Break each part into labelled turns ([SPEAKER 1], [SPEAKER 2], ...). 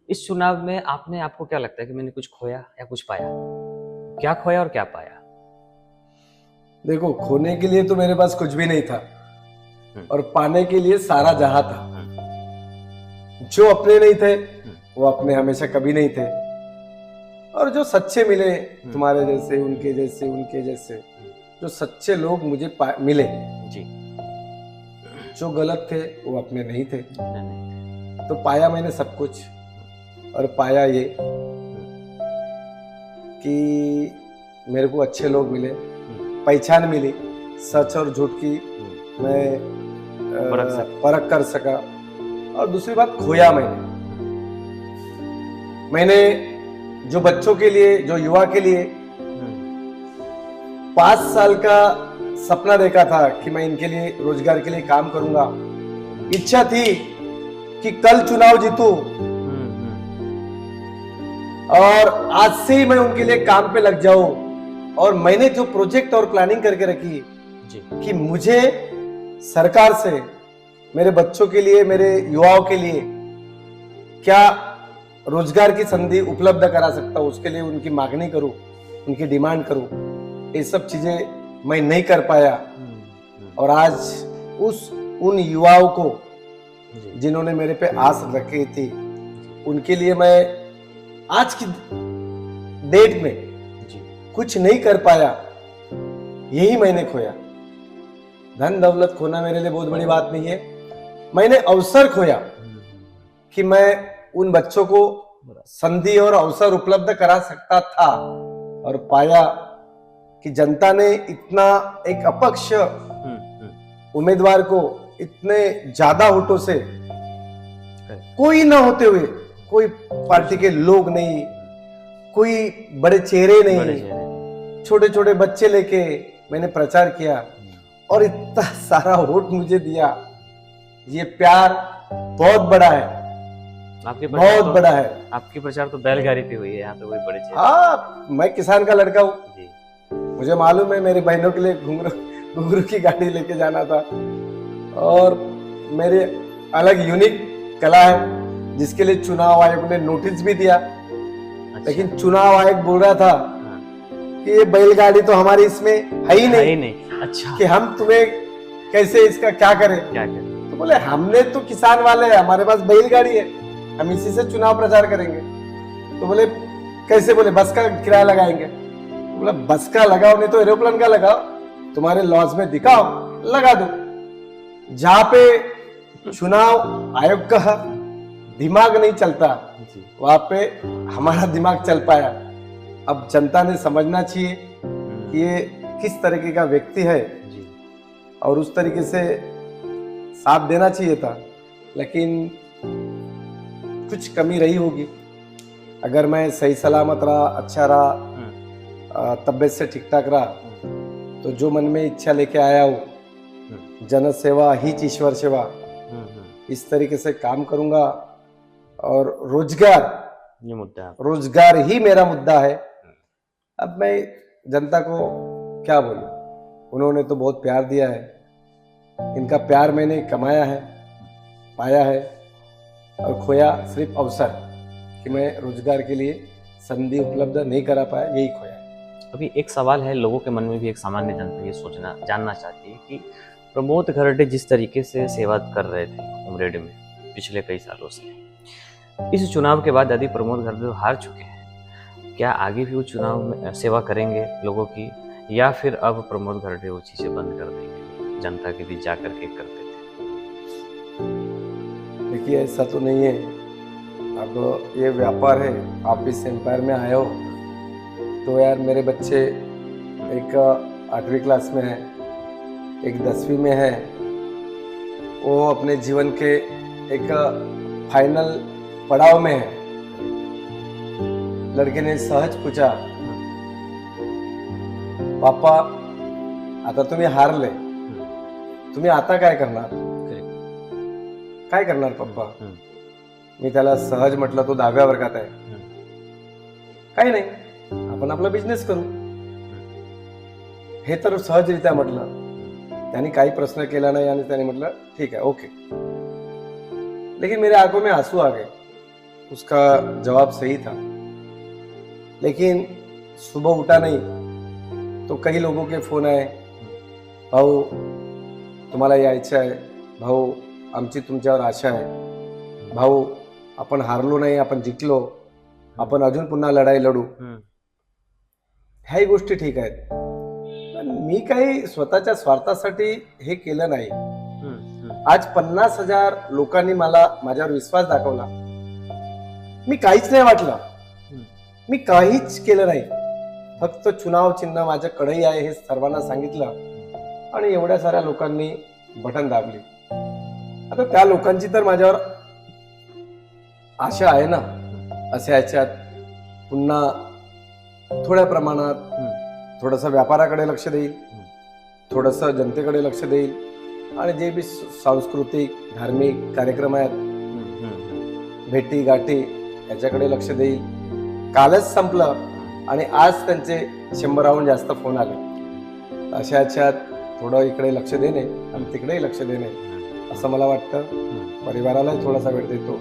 [SPEAKER 1] इस चुनाव में आपने आपको क्या लगता है कि मैंने कुछ खोया या कुछ पाया? क्या खोया और क्या पाया?
[SPEAKER 2] देखो, खोने के लिए तो मेरे पास कुछ भी नहीं था और पाने के लिए सारा जहां था। जो अपने नहीं थे वो अपने हमेशा कभी नहीं थे, और जो सच्चे मिले, तुम्हारे जैसे, उनके जैसे, उनके जैसे, जो सच्चे लोग मुझे मिले,
[SPEAKER 1] जी।
[SPEAKER 2] जो गलत थे वो अपने नहीं थे।
[SPEAKER 1] नहीं।
[SPEAKER 2] तो पाया मैंने सब कुछ, और पाया ये कि मेरे को अच्छे लोग मिले, पहचान मिली, सच और झूठ की मैं परख कर सका। और दूसरी बात, खोया मैंने जो बच्चों के लिए, जो युवा के लिए 5 साल का सपना देखा था कि मैं इनके लिए, रोजगार के लिए काम करूंगा, इच्छा थी कि कल चुनाव जीतूं, और आज से ही मैं उनके लिए काम पे लग जाऊं। और मैंने जो प्रोजेक्ट और प्लानिंग करके रखी कि मुझे सरकार से मेरे बच्चों के लिए, मेरे युवाओं के लिए क्या रोजगार की संधि उपलब्ध करा सकता हूं, उसके लिए उनकी मांगनी करूं, उनकी डिमांड करूं, ये सब चीजें मैं नहीं कर पाया। और आज उन युवाओं को जिन्होंने मेरे पे आस रखी थी, उनके लिए मैं आज की डेट में कुछ नहीं कर पाया, यही मैंने खोया। धन दौलत खोना मेरे लिए बहुत बड़ी बात नहीं है। मैंने अवसर खोया कि मैं उन बच्चों को संधि और अवसर उपलब्ध करा सकता था, और पाया कि जनता ने इतना, एक अपक्ष उम्मीदवार को इतने ज्यादा वोटों से, कोई ना होते हुए, कोई पार्टी के लोग नहीं, कोई बड़े चेहरे नहीं, छोटे छोटे बच्चे लेके मैंने प्रचार किया और इतना सारा वोट मुझे दिया। ये प्यार बहुत बड़ा है,
[SPEAKER 1] आपके
[SPEAKER 2] बहुत बड़ा है।
[SPEAKER 1] आपकी प्रचार तो बैलगाड़ी पे हुई है, यहाँ पे कोई बड़े चेहरे।
[SPEAKER 2] हाँ, मैं किसान का लड़का हूँ, मुझे मालूम है मेरी बहनों के लिए घुंघरू की गाड़ी लेके जाना था, और मेरे अलग यूनिक कला है जिसके लिए चुनाव आयोग ने नोटिस भी दिया। लेकिन चुनाव आयोग बोल रहा था कि ये बैलगाड़ी तो हमारी इसमें है ही नहीं।
[SPEAKER 1] अच्छा। कि
[SPEAKER 2] हम तुम्हें कैसे, इसका क्या करें। तो बोले हमने तो किसान वाले हैं, हमारे पास बैलगाड़ी है, हम इसी से चुनाव प्रचार करेंगे। तो बोले कैसे, बोले बस का किराया लगाएंगे। तो बोला बस का लगाओ, नहीं तो एरोप्लेन का लगाओ, तुम्हारे लॉज में दिखाओ, लगा दो। जहां पे चुनाव आयोग का दिमाग नहीं चलता, वहां पे हमारा दिमाग चल पाया। अब जनता ने समझना चाहिए कि ये किस तरीके का व्यक्ति है, और उस तरीके से साथ देना चाहिए था। लेकिन कुछ कमी रही होगी। अगर मैं सही सलामत रहा, अच्छा रहा, तबियत से ठीक ठाक रहा, तो जो मन में इच्छा लेके आया हूँ, जन सेवा ही ईश्वर सेवा, इस तरीके से काम करूंगा। और रोजगार,
[SPEAKER 1] ये मुद्दा,
[SPEAKER 2] रोजगार ही मेरा मुद्दा है। अब मैं जनता को क्या बोलूं, उन्होंने तो बहुत प्यार दिया है, इनका प्यार मैंने कमाया है, पाया है, और खोया सिर्फ अवसर कि मैं रोजगार के लिए संधि उपलब्ध नहीं करा पाया, यही खोया है।
[SPEAKER 1] अभी एक सवाल है, लोगों के मन में भी एक सामान्य जनता ये सोचना, जानना चाहती है कि प्रमोद खरड़े जिस तरीके से सेवा कर रहे थे उमरेड में पिछले कई सालों से, इस चुनाव के बाद यदि प्रमोद खरड़े हार चुके हैं, क्या आगे भी वो चुनाव में सेवा करेंगे लोगों की, या फिर अब प्रमोद खरड़े वो चीजें बंद कर देंगे, जनता के बीच जा करके करते थे?
[SPEAKER 2] देखिए, ऐसा तो नहीं है। अब ये व्यापार है, आप इस एम्पायर में आए हो, तो यार मेरे बच्चे एक 8वीं क्लास में है, एक 10वीं में है, वो अपने जीवन के एक फाइनल पड़ाव में है। लड़के ने सहज पूछा, पापा आता तुम्ही हारले, तुम्ही आता काय करणार, काय करणार पप्पा? मी त्याला सहज म्हटलं, तो 10व्या वर्गात आहे, काही नाही, आपण आपला बिझनेस करू, हे तर सहजरित्या म्हटलं। त्याने काही प्रश्न केला नाही आणि त्याने म्हटलं ठीक है, ओके। लेकिन मेरे आंखों में आंसू आ गए उसका जवाब सही था, लेकिन सुबह उठा नहीं तो कई लोगों के फोन आए, भाऊ तुम्हाला यायचं आहे, भाऊ आमची तुमच्यावर आशा आहे, भाऊ आपण हारलो नाही, आपण जिंकलो, आपण अजून पुन्हा लढाई लढू. ह्याही गोष्टी ठीक आहेत, पण मी काही स्वतःच्या स्वार्थासाठी हे केलं नाही. आज 50,000 लोकांनी मला माझ्यावर विश्वास दाखवला. मी काहीच नाही वाटलं, मी काहीच केलं नाही, फक्त चुनाव चिन्ह माझ्याकडेही आहे हे सर्वांना सांगितलं आणि एवढ्या साऱ्या लोकांनी बटन दाबली. आता त्या लोकांची तर माझ्यावर आशा आहे ना, अशा ह्याच्यात पुन्हा थोड्या प्रमाणात थोडंसं व्यापाराकडे लक्ष देईल, थोडंसं जनतेकडे लक्ष देईल आणि जे बी सांस्कृतिक धार्मिक कार्यक्रम आहेत, भेटी गाठी याच्याकडे लक्ष देईल. कालच संपलं आणि आज त्यांचे 100हून जास्त फोन आले. अशा ह्याच्यात थोडं इकडे लक्ष देणे आणि तिकडेही लक्ष देणे असं मला वाटतं. परिवारालाही थोडासा वेळ देतो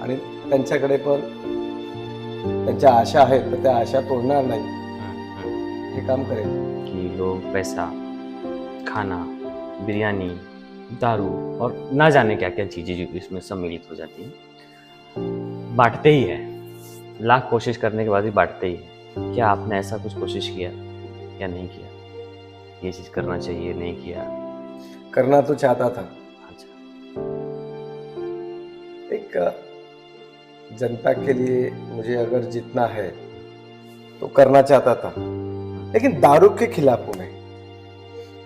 [SPEAKER 2] आणि त्यांच्याकडे पण त्यांच्या आशा आहेत तर त्या आशा तोडणार नाही, हे काम करेल.
[SPEAKER 1] कि लोग पैसा, खाना, बिरयानी, दारू और ना जाने क्या क्या चीज़ें जो इसमें सम्मिलित हो जाती हैं, बांटते ही है. लाख कोशिश करने के बाद भी बांटते ही है. क्या आपने ऐसा कुछ कोशिश किया या नहीं किया? ये चीज़ करना चाहिए, नहीं किया?
[SPEAKER 2] करना तो चाहता था.
[SPEAKER 1] अच्छा.
[SPEAKER 2] एक जनता के लिए मुझे अगर जीतना है तो करना चाहता था, लेकिन दारू के खिलाफ हूं मैं,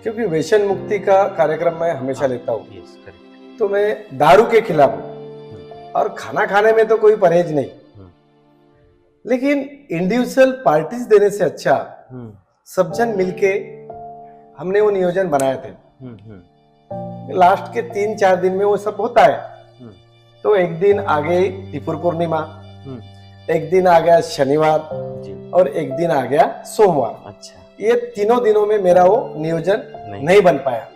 [SPEAKER 2] क्योंकि व्यसन मुक्ति का कार्यक्रम मैं हमेशा लेता हूँ.
[SPEAKER 1] Yes, correct.
[SPEAKER 2] तो मैं दारू के खिलाफ हूँ और खाना खाने में तो कोई परहेज नहीं, लेकिन इंडिविजुअल पार्टीज देने से अच्छा सब जन मिलके हमने वो नियोजन बनाए थे. लास्ट के 3-4 दिन में वो सब होता है. तो एक दिन आ गई त्रिपुर पूर्णिमा, एक दिन आ गया शनिवार और एक दिन आ गया सोमवार.
[SPEAKER 1] अच्छा.
[SPEAKER 2] ये तीनों दिनों में मेरा वो नियोजन नहीं बन पाया.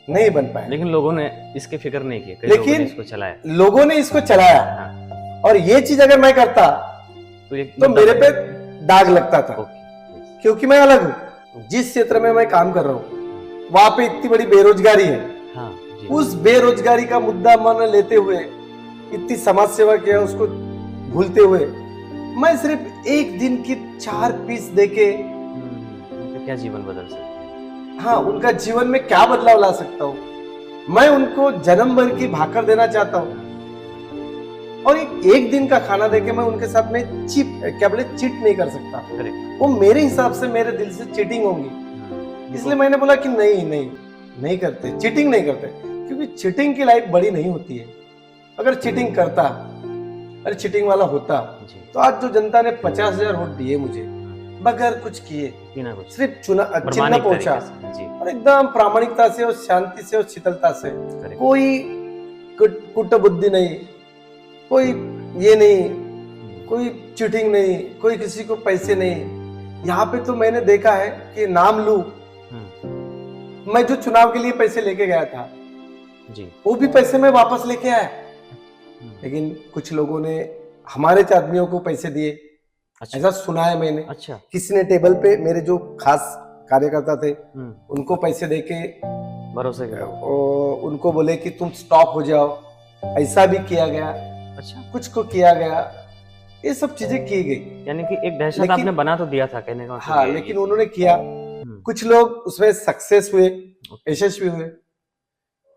[SPEAKER 2] नहीं बन पाया.
[SPEAKER 1] लेकिन लोगों ने इसकी फिक्र नहीं की, कई लोगों ने इसको चलाया.
[SPEAKER 2] लोगों ने इसको चलाया. हाँ. और ये चीज अगर मैं करता तो मेरे पे दाग लगता था. क्योंकि मैं अलग हूँ. जिस क्षेत्र में मैं काम कर रहा हूँ वहां पे इतनी बड़ी बेरोजगारी है. हाँ, उस बेरोजगारी का मुद्दा मन लेते हुए, इतनी समाज सेवा किया उसको भूलते हुए, मैं सिर्फ एक दिन की 4 पीस देके
[SPEAKER 1] क्या जीवन बदल सकता?
[SPEAKER 2] हाँ, उनका जीवन में क्या बदलाव ला सकता हूँ. मैं उनको जन्म भर की भाकर देना चाहता हूँ और एक दिन का खाना देके मैं उनके साथ में चीट नहीं कर सकता. वो मेरे हिसाब से मेरे दिल से चीटिंग होगी. इसलिए मैंने बोला कि नहीं करते, चीटिंग नहीं करते, क्योंकि चीटिंग की लाइफ बड़ी नहीं होती है. अगर चीटिंग करता, अरे चीटिंग वाला होता तो आज जो जनता ने 50,000 वोट दिए मुझे बगैर कुछ किए, सिर्फ चिन्ह पहुंचा और एकदम प्रामाणिकता से और शांति से और शीतलता से, कोई कुटबुद्धि नहीं, कोई ये नहीं, कोई चीटिंग नहीं, कोई किसी को पैसे नहीं. यहाँ पे तो मैंने देखा है कि नाम लूं, मैं जो चुनाव के लिए पैसे लेके गया था जी, वो भी पैसे मैं वापस लेके आया. लेकिन कुछ लोगों ने हमारे आदमियों को पैसे दिए. अच्छा. ऐसा सुना है मैंने. अच्छा. किसी ने टेबल पे मेरे जो खास कार्यकर्ता थे उनको पैसे देके
[SPEAKER 1] भरोसे
[SPEAKER 2] उनको बोले कि तुम स्टॉप हो जाओ. ऐसा भी किया गया. अच्छा. कुछ को किया गया. ये सब चीजें की गई.
[SPEAKER 1] यानी कि एक दहशत आपने बना तो दिया था कहने का.
[SPEAKER 2] हाँ, लेकिन उन्होंने किया. कुछ लोग उसमें सक्सेस हुए, यशस्वी हुए.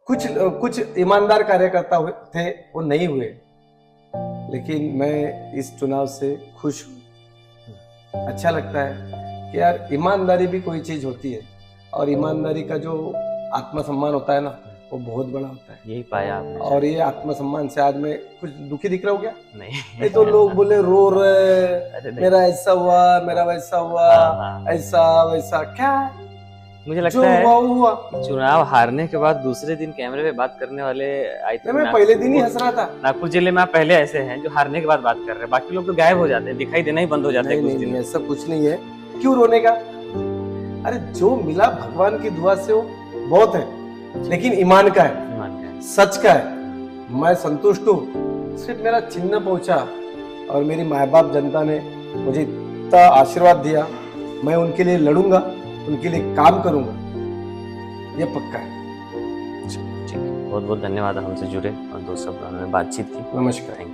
[SPEAKER 2] कुछ ईमानदार कार्यकर्ता थे, वो नहीं हुए. लेकिन मैं इस चुनाव से खुश हूँ. अच्छा लगता है कि यार ईमानदारी भी कोई चीज होती है और ईमानदारी का जो आत्मसम्मान होता है ना, वो बहुत बड़ा होता है.
[SPEAKER 1] यही पाया आपने.
[SPEAKER 2] और ये आत्मसम्मान से आज मैं कुछ दुखी दिख रहा हूँ क्या? नहीं. तो लोग बोले रो रहे, मेरा ऐसा हुआ, मेरा वैसा हुआ, ऐसा वैसा. क्या
[SPEAKER 1] मुझे लगता है हुआ चुनाव हारने के बाद दूसरे दिन कैमरे पे बात करने वाले आए थे.
[SPEAKER 2] मैं पहले दिन ही हंस रहा था.
[SPEAKER 1] नागपुर जिले में आप पहले ऐसे हैं जो हारने के बाद बात कर रहे हैं, बाकी लोग तो गायब हो जाते हैं, दिखाई देना ही बंद हो जाता है कुछ दिन.
[SPEAKER 2] ऐसा कुछ नहीं है. क्यों रोने का? अरे जो मिला भगवान की दुआ से वो बहुत है, लेकिन ईमान का है, सच का है. मैं संतुष्ट हूँ सिर्फ मेरा चिन्ह पहुंचा और मेरी माँ बाप जनता ने मुझे इतना आशीर्वाद दिया, मैं उनके लिए लड़ूंगा, उनके लिए काम करूंगा, ये पक्का है।
[SPEAKER 1] ठीक है, बहुत बहुत धन्यवाद हमसे जुड़े और दोस्त सब हमने बातचीत की।
[SPEAKER 2] नमस्कार।
[SPEAKER 1] Thank you.